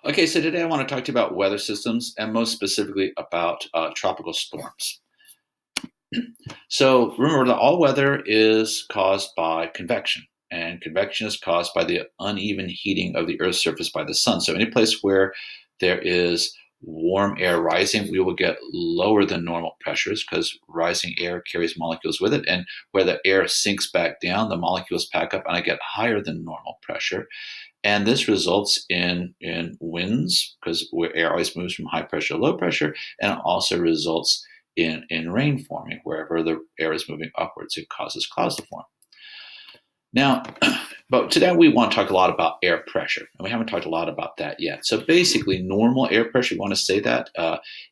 Okay, so today I want to talk to you about weather systems and most specifically about tropical storms. So remember that all weather is caused by convection, and convection is caused by the uneven heating of the Earth's surface by the sun. So any place where there is warm air rising, we will get lower than normal pressures because rising air carries molecules with it. And where the air sinks back down, the molecules pack up and I get higher than normal pressure. And this results in winds because air always moves from high pressure to low pressure, and it also results in rain forming wherever the air is moving upwards. It causes clouds to form. Now, but today we want to talk a lot about air pressure, and we haven't talked a lot about that yet. So basically, normal air pressure, you want to say that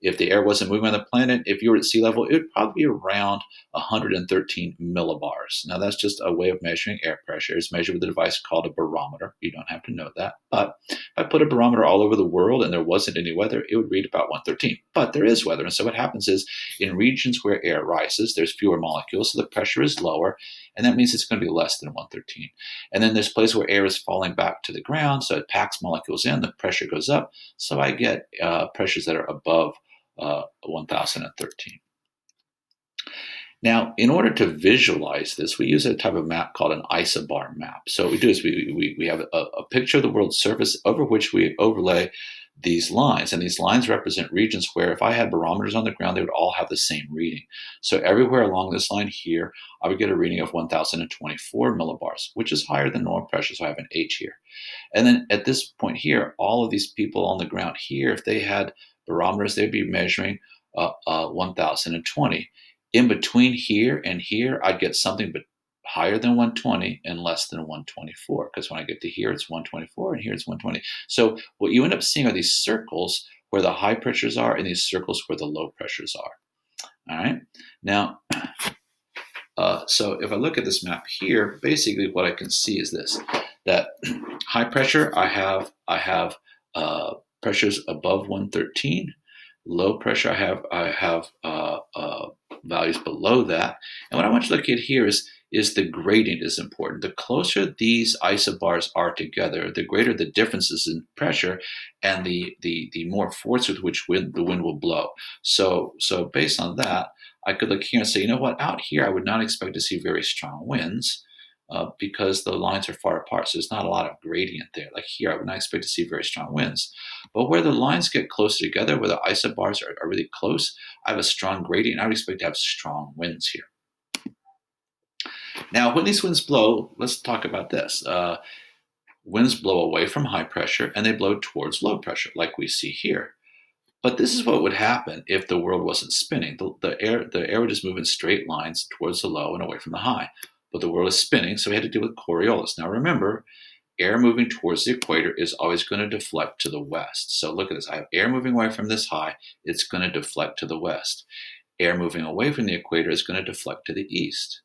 if the air wasn't moving on the planet, if you were at sea level, it would probably be around 113 millibars. Now, that's just a way of measuring air pressure. It's measured with a device called a barometer. You don't have to know that. But if I put a barometer all over the world and there wasn't any weather, it would read about 113. But there is weather. And so what happens is in regions where air rises, there's fewer molecules, so the pressure is lower, and that means it's going to be less than 113. And then there's places where air is falling back to the ground, so it packs molecules in, the pressure goes up, so I get pressures that are above 1013. Now, in order to visualize this, we use a type of map called an isobar map. So what we do is we have a picture of the world's surface over which we overlay these lines. And these lines represent regions where if I had barometers on the ground, they would all have the same reading. So everywhere along this line here, I would get a reading of 1024 millibars, which is higher than normal pressure, so I have an H here. And then at this point here, all of these people on the ground here, if they had barometers, they'd be measuring 1020. In between here and here, I'd get something but higher than 120 and less than 124, because when I get to here, it's 124, and here it's 120. So what you end up seeing are these circles where the high pressures are and these circles where the low pressures are. All right. Now, so if I look at this map here, basically what I can see is this: that high pressure, I have pressures above 113. Low pressure, I have values below that. And what I want you to look at here is the gradient is important. The closer these isobars are together, the greater the differences in pressure and the more force with which the wind will blow. So based on that, I could look here and say, you know what, out here I would not expect to see very strong winds because the lines are far apart. So there's not a lot of gradient there. Like here, I would not expect to see very strong winds. But where the lines get closer together, where the isobars are really close, I have a strong gradient. I would expect to have strong winds here. Now, when these winds blow, let's talk about this. Winds blow away from high pressure and they blow towards low pressure, like we see here. But this is what would happen if the world wasn't spinning. The air would just move in straight lines towards the low and away from the high. But the world is spinning, so we had to deal with coriolis. Now remember, air moving towards the equator is always going to deflect to the west. So look at this. I have air moving away from this high. It's going to deflect to the west. Air moving away from the equator is going to deflect to the east.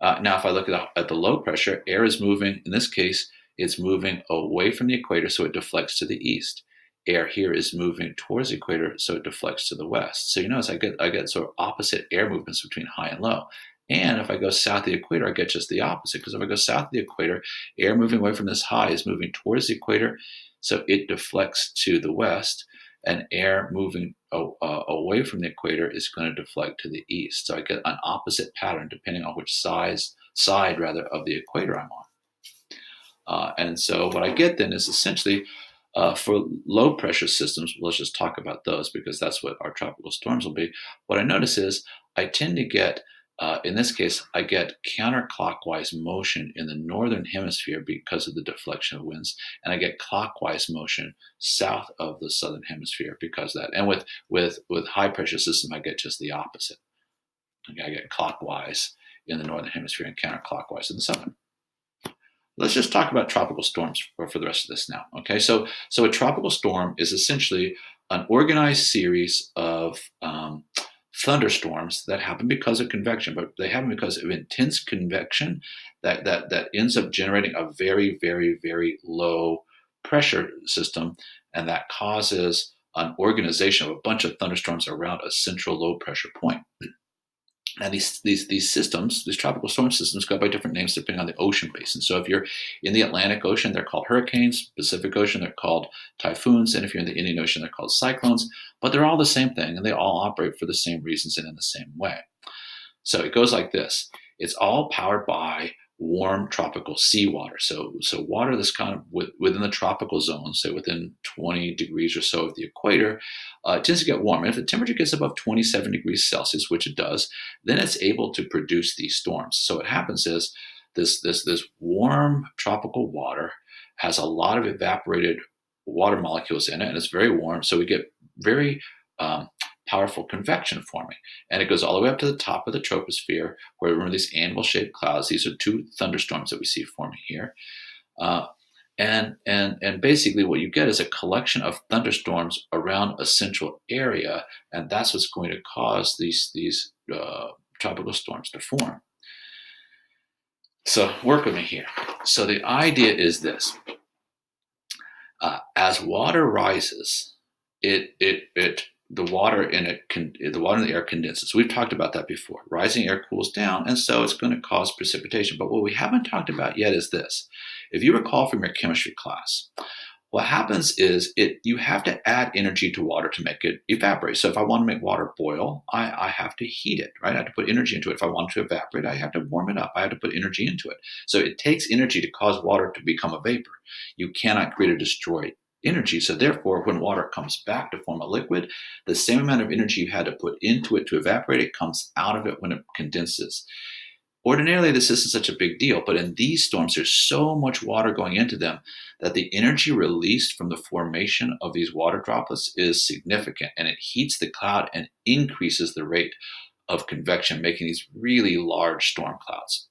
Now, if I look at the low pressure, air is moving. In this case, it's moving away from the equator, so it deflects to the east. Air here is moving towards the equator, so it deflects to the west. So you notice I get sort of opposite air movements between high and low. And if I go south of the equator, I get just the opposite. Because if I go south of the equator, air moving away from this high is moving towards the equator, so it deflects to the west. And air moving away from the equator is going to deflect to the east. So I get an opposite pattern depending on which side of the equator I'm on. And so what I get then is essentially for low pressure systems, let's just talk about those because that's what our tropical storms will be. What I notice is I tend to get in this case, I get counterclockwise motion in the northern hemisphere because of the deflection of winds, and I get clockwise motion south of the southern hemisphere because of that. And with high pressure systems, I get just the opposite. Okay, I get clockwise in the northern hemisphere and counterclockwise in the southern. Let's just talk about tropical storms for the rest of this now. Okay, so a tropical storm is essentially an organized series of thunderstorms that happen because of convection, but they happen because of intense convection that ends up generating a very, very, very low pressure system, and that causes an organization of a bunch of thunderstorms around a central low pressure point. And these systems, these tropical storm systems, go by different names depending on the ocean basin. So if you're in the Atlantic Ocean, they're called hurricanes. Pacific Ocean, they're called typhoons. And if you're in the Indian Ocean, they're called cyclones. But they're all the same thing, and they all operate for the same reasons and in the same way. So it goes like this. It's all powered by warm tropical seawater. So water that's kind of within the tropical zone, say within 20 degrees or so of the equator, it tends to get warm. And if the temperature gets above 27 degrees Celsius, which it does, then it's able to produce these storms. So what happens is this warm tropical water has a lot of evaporated water molecules in it, and it's very warm. So we get very powerful convection forming. And it goes all the way up to the top of the troposphere, where remember these anvil-shaped clouds. These are two thunderstorms that we see forming here. And basically what you get is a collection of thunderstorms around a central area, and that's what's going to cause these tropical storms to form. So work with me here. So the idea is this. As water rises, the water in the air condenses. We've talked about that before. Rising air cools down, and so it's going to cause precipitation. But what we haven't talked about yet is this. If you recall from your chemistry class, what happens is you have to add energy to water to make it evaporate. So if I want to make water boil, I have to heat it, right? I have to put energy into it. If I want it to evaporate, I have to warm it up. I have to put energy into it. So it takes energy to cause water to become a vapor. You cannot create or destroy energy. So therefore, when water comes back to form a liquid, the same amount of energy you had to put into it to evaporate it comes out of it when it condenses. Ordinarily, this isn't such a big deal, but in these storms, there's so much water going into them that the energy released from the formation of these water droplets is significant, and it heats the cloud and increases the rate of convection, making these really large storm clouds.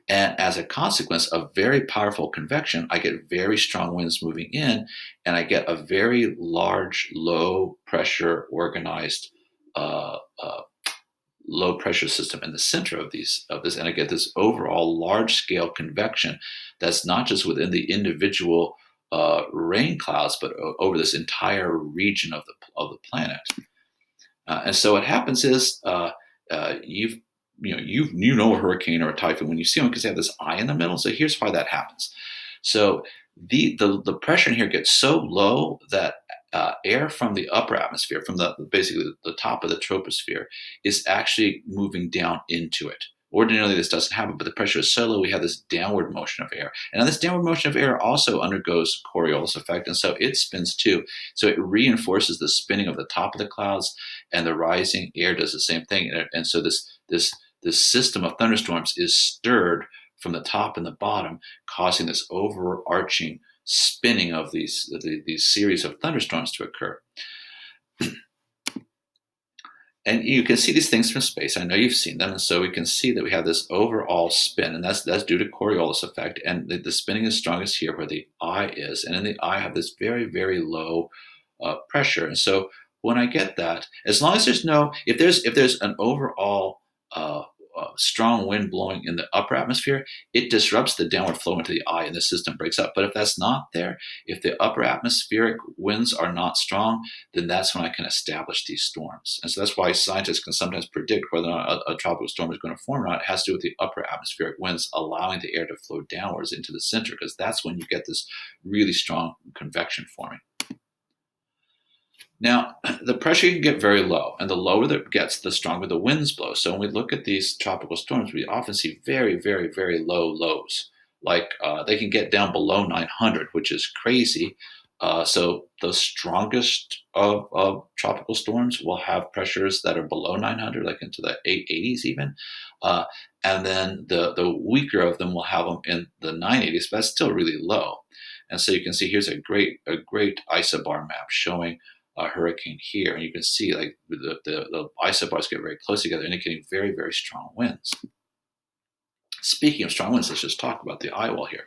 And as a consequence of very powerful convection, I get very strong winds moving in, and I get a very large, low pressure, organized, low pressure system in the center of this, and I get this overall large scale convection that's not just within the individual rain clouds, but over this entire region of the planet. And so what happens is you know a hurricane or a typhoon when you see them because they have this eye in the middle. So here's why that happens. So the pressure in here gets so low that air from the upper atmosphere, from basically the top of the troposphere, is actually moving down into it. Ordinarily, this doesn't happen, but the pressure is so low, we have this downward motion of air. And this downward motion of air also undergoes coriolis effect, and so it spins too. So it reinforces the spinning of the top of the clouds, and the rising air does the same thing. And so this system of thunderstorms is stirred from the top and the bottom, causing this overarching spinning of these series of thunderstorms to occur. And you can see these things from space. I know you've seen them. And so we can see that we have this overall spin, and that's due to Coriolis effect. And the spinning is strongest here where the eye is. And in the eye, I have this very, very low pressure. And so when I get that, as long as if there's an overall strong wind blowing in the upper atmosphere, it disrupts the downward flow into the eye and the system breaks up. But if that's not there, if the upper atmospheric winds are not strong, then that's when I can establish these storms. And so that's why scientists can sometimes predict whether or not a tropical storm is going to form or not. It has to do with the upper atmospheric winds allowing the air to flow downwards into the center, because that's when you get this really strong convection forming. Now, the pressure can get very low, and the lower that gets, the stronger the winds blow. So when we look at these tropical storms, we often see very, very, very low lows. Like they can get down below 900, which is crazy. So the strongest of tropical storms will have pressures that are below 900, like into the 880s even. And then the weaker of them will have them in the 980s, but that's still really low. And so you can see here's a great isobar map showing a hurricane here, and you can see like the isobars get very close together, indicating very, very strong winds. Speaking of strong winds, let's just talk about the eyewall here.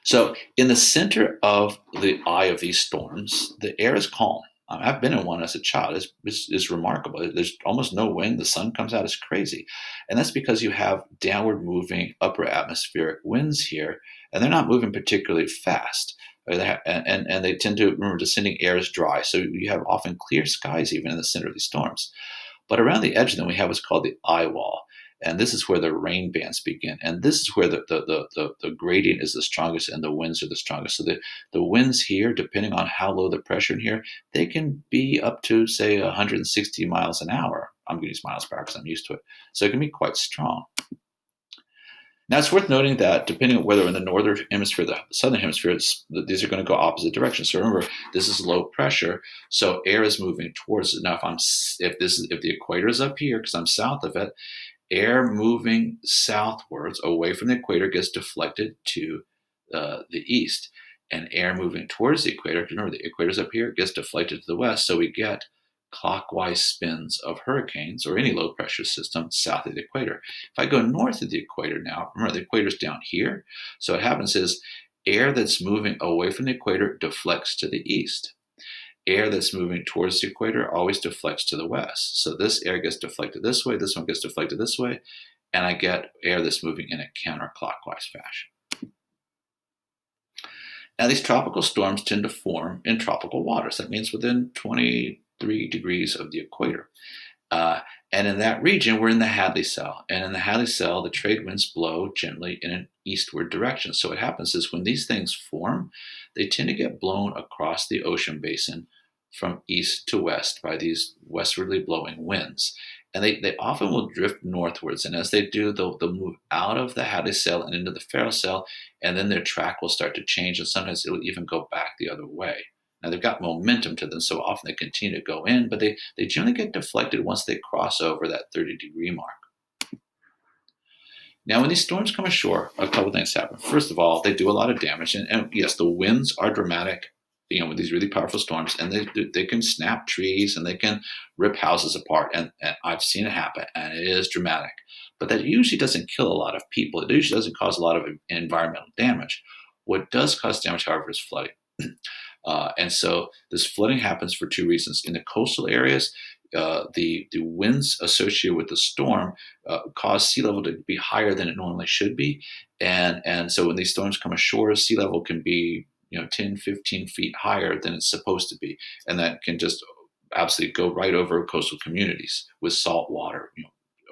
So in the center of the eye of these storms, the air is calm. I've been in one as a child. It's remarkable. There's almost no wind. The sun comes out. It's crazy. And that's because you have downward moving upper atmospheric winds here, and they're not moving particularly fast. And they tend to, remember, descending air is dry. So you have often clear skies even in the center of these storms. But around the edge, then we have what's called the eyewall. And this is where the rain bands begin. And this is where the gradient is the strongest and the winds are the strongest. So the winds here, depending on how low the pressure in here, they can be up to, say, 160 miles an hour. I'm going to use miles per hour because I'm used to it. So it can be quite strong. Now, it's worth noting that depending on whether in the northern hemisphere, the southern hemisphere, these are going to go opposite directions. So remember, this is low pressure, so air is moving towards it. Now, if the equator is up here, because I'm south of it, air moving southwards away from the equator gets deflected to the east, and air moving towards the equator, remember the equator's up here, gets deflected to the west. So we get clockwise spins of hurricanes or any low pressure system south of the equator. If I go north of the equator now, remember the equator's down here. So what happens is air that's moving away from the equator deflects to the east. Air that's moving towards the equator always deflects to the west. So this air gets deflected this way, this one gets deflected this way, and I get air that's moving in a counterclockwise fashion. Now, these tropical storms tend to form in tropical waters. That means within 23 degrees of the equator. And in that region, we're in the Hadley cell. And in the Hadley cell, the trade winds blow generally in an eastward direction. So what happens is when these things form, they tend to get blown across the ocean basin from east to west by these westwardly blowing winds. And they often will drift northwards. And as they do, they'll move out of the Hadley cell and into the Ferro cell, and then their track will start to change. And sometimes it will even go back the other way. Now, they've got momentum to them, so often they continue to go in, but they generally get deflected once they cross over that 30-degree mark. Now, when these storms come ashore, a couple things happen. First of all, they do a lot of damage, and yes, the winds are dramatic, with these really powerful storms, and they can snap trees and they can rip houses apart, and I've seen it happen, and it is dramatic. But that usually doesn't kill a lot of people. It usually doesn't cause a lot of environmental damage. What does cause damage, however, is flooding. And so this flooding happens for two reasons. In the coastal areas, the winds associated with the storm cause sea level to be higher than it normally should be. And so when these storms come ashore, sea level can be 10, 15 feet higher than it's supposed to be. And that can just absolutely go right over coastal communities with salt water.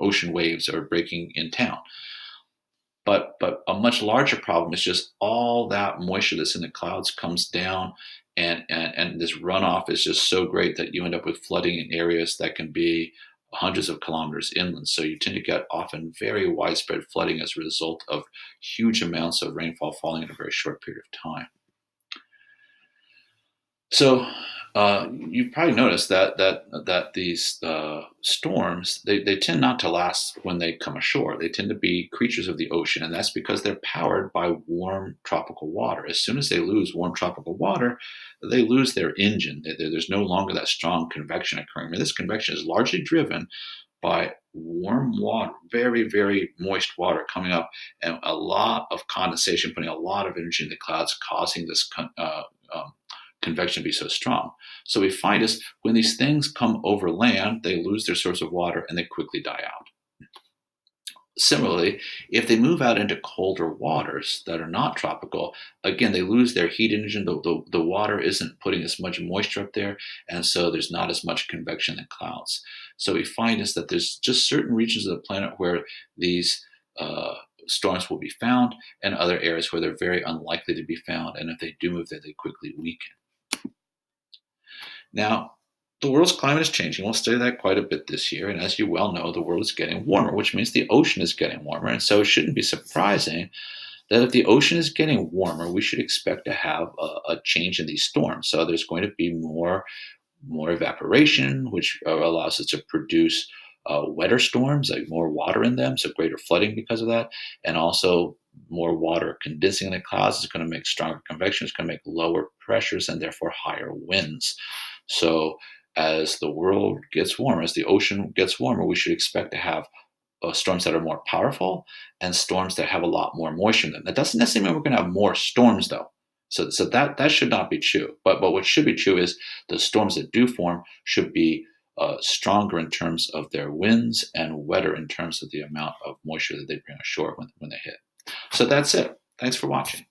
Ocean waves are breaking in town. But a much larger problem is just all that moisture that's in the clouds comes down, and this runoff is just so great that you end up with flooding in areas that can be hundreds of kilometers inland. So you tend to get often very widespread flooding as a result of huge amounts of rainfall falling in a very short period of time. So you've probably noticed that these storms they tend not to last when they come ashore. They tend to be creatures of the ocean, and that's because they're powered by warm tropical water. As soon as they lose warm tropical water, they lose their engine. There's no longer that strong convection occurring. I mean, this convection is largely driven by warm water, very, very moist water coming up, and a lot of condensation, putting a lot of energy in the clouds, causing this convection to be so strong. So we find is when these things come over land, they lose their source of water and they quickly die out. Similarly, if they move out into colder waters that are not tropical, again, they lose their heat engine. The water isn't putting as much moisture up there, and so there's not as much convection in clouds. So we find is that there's just certain regions of the planet where these storms will be found, and other areas where they're very unlikely to be found. And if they do move there, they quickly weaken. Now, the world's climate is changing. We'll study that quite a bit this year. And as you well know, the world is getting warmer, which means the ocean is getting warmer. And so it shouldn't be surprising that if the ocean is getting warmer, we should expect to have a change in these storms. So there's going to be more evaporation, which allows us to produce wetter storms, like more water in them, so greater flooding because of that. And also more water condensing in the clouds is going to make stronger convection. It's going to make lower pressures and therefore higher winds. So as the world gets warmer, as the ocean gets warmer, we should expect to have storms that are more powerful and storms that have a lot more moisture in them. That doesn't necessarily mean we're going to have more storms, though. So that should not be true. But what should be true is the storms that do form should be stronger in terms of their winds and wetter in terms of the amount of moisture that they bring ashore when they hit. So that's it. Thanks for watching.